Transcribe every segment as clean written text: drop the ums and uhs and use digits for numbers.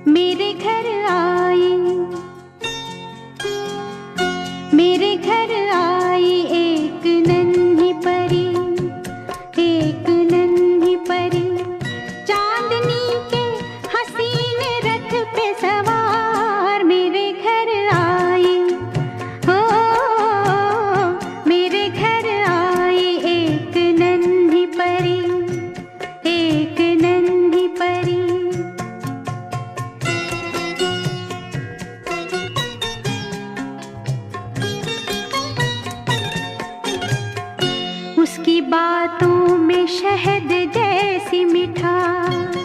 मेरे घर आई, मेरे घर आई एक नन्ही परी, एक नन्ही परी, चांदनी के हसीन रथ पे सवार। मेरे घर आई, हो मेरे घर आई एक नन्ही परी, एक नन्ही परी। उसकी बातों में शहद जैसी मिठास,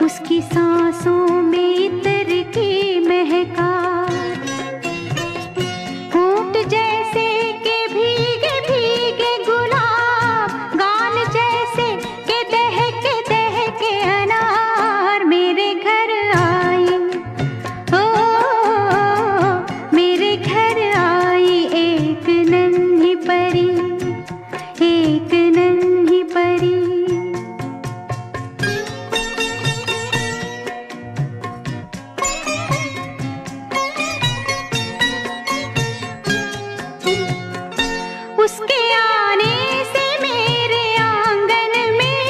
उसकी सांसों में इत्र की महकास, होंठ जैसे के भीगे भीगे गुलाब, गाल जैसे के दहके अनार। मेरे घर आई, ओ मेरे घर आई एक नन्ही परी, एक नन्ही परी। उसके आने से मेरे आंगन में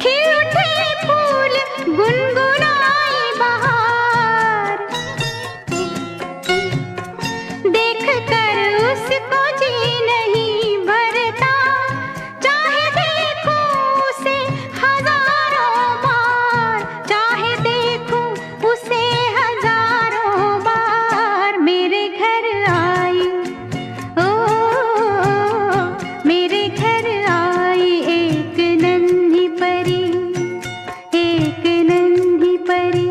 खिल उठे फूल, गुनगुनाई बहार। देख कर उसको जी नहीं भरता, चाहे देखूं उसे हजारों बार, चाहे देखूं उसे हजारों बार। मेरे घर आई, ओ मेरे घर आई एक नन्ही परी, एक नन्ही परी।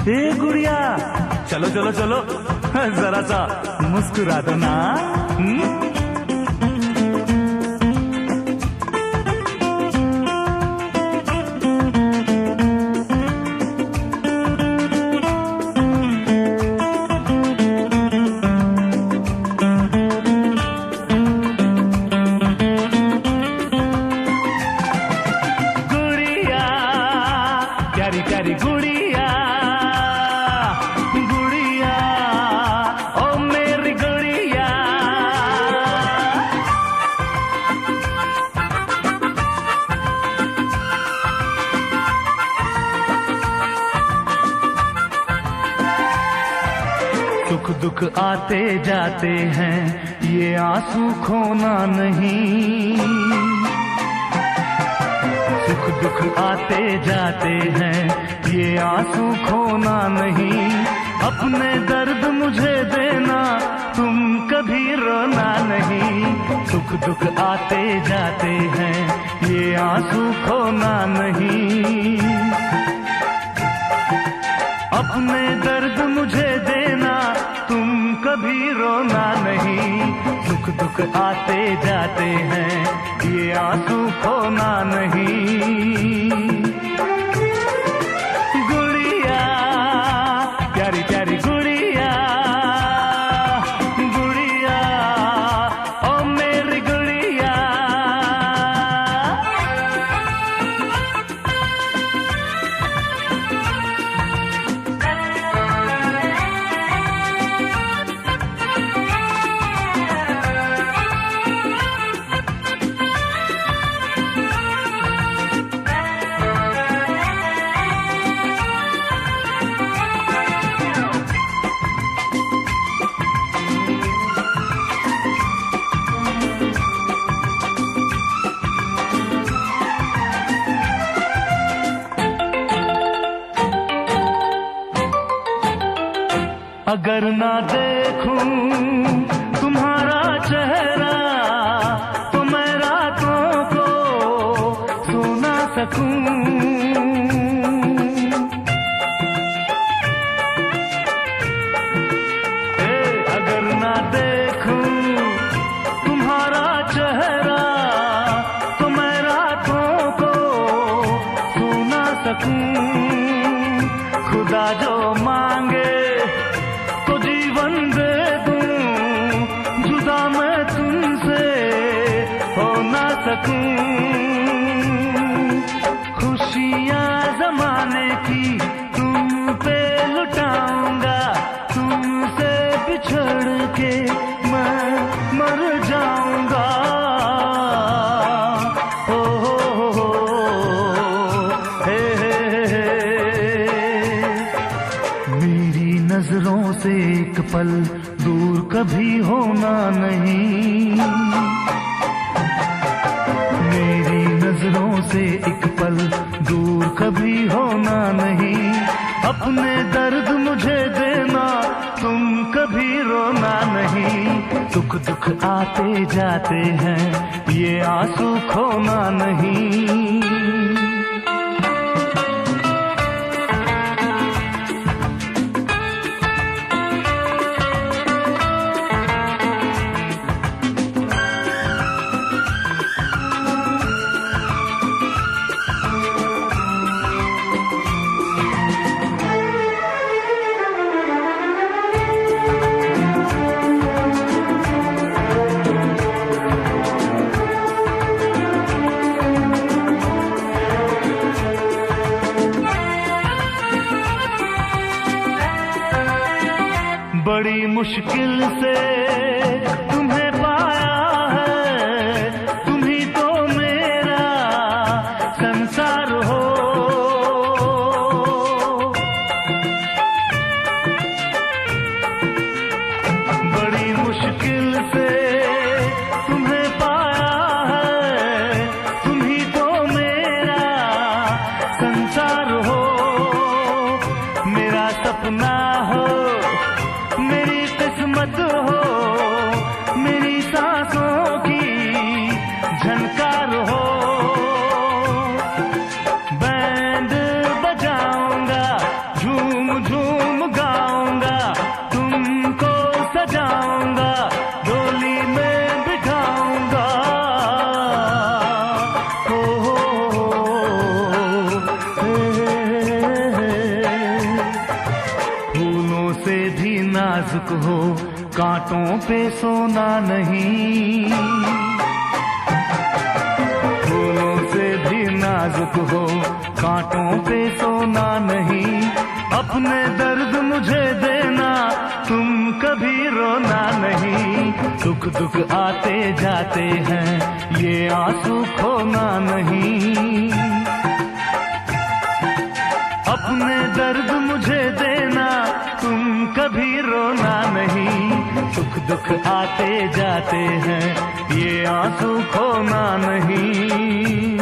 ए गुड़िया, चलो चलो चलो, जरा सा मुस्कुरा दो ना। प्यारी प्यारी गुड़िया, गुड़िया, ओ मेरी गुड़िया। सुख दुख आते जाते हैं, ये आंसू खोना नहीं। सुख दुख आते जाते हैं, ये आंसू खोना नहीं। अपने दर्द मुझे देना, तुम कभी रोना नहीं। सुख दुख आते जाते हैं, ये आंसू खोना नहीं। अपने दर्द मुझे देना, तुम कभी रोना नहीं। सुख दुख आते जाते हैं, ये आंसू खोना नहीं। गुड़िया, प्यारी प्यारी गुड़िया, गुड़िया, ओ मेरी गुड़िया। अगर ना देखूं तुम्हारा चेहरा, तो मैं रातों को सो ना सकूं। अगर ना देखूं तुम्हारा चेहरा, तो मैं रातों को सो ना सकूं। खुदा जो मांगे तो जीवन दे दूं, जुदा मैं तुमसे हो ना सकूं। खुशियां जमाने की तुम पे लुटाऊंगा, तुमसे बिछड़ के मैं मर जाऊंगा। हो हे मेरी नजरों से एक पल दूर कभी होना नहीं। मेरी नजरों से एक पल दूर कभी होना नहीं। अपने दर्द मुझे देना, तुम कभी रोना नहीं। सुख दुख आते जाते हैं, ये आंसू खोना नहीं। बड़ी मुश्किल से तुम्हें पाया है, तुम ही तो मेरा संसार हो। बड़ी मुश्किल से तुम्हें पाया है, तुम ही तो मेरा संसार हो। मेरा सपना हो, मेरी किस्मत हो, हो, कांटों पे सोना नहीं। फूलों से भी नाजुक हो, कांटों पे सोना नहीं। अपने दर्द मुझे देना, तुम कभी रोना नहीं। दुख दुख आते जाते हैं, ये आंसू खोना नहीं। अपने दर्द मुझे देना, तुम कभी रोना नहीं। दुख दुख आते जाते हैं, ये आंसू खोना नहीं।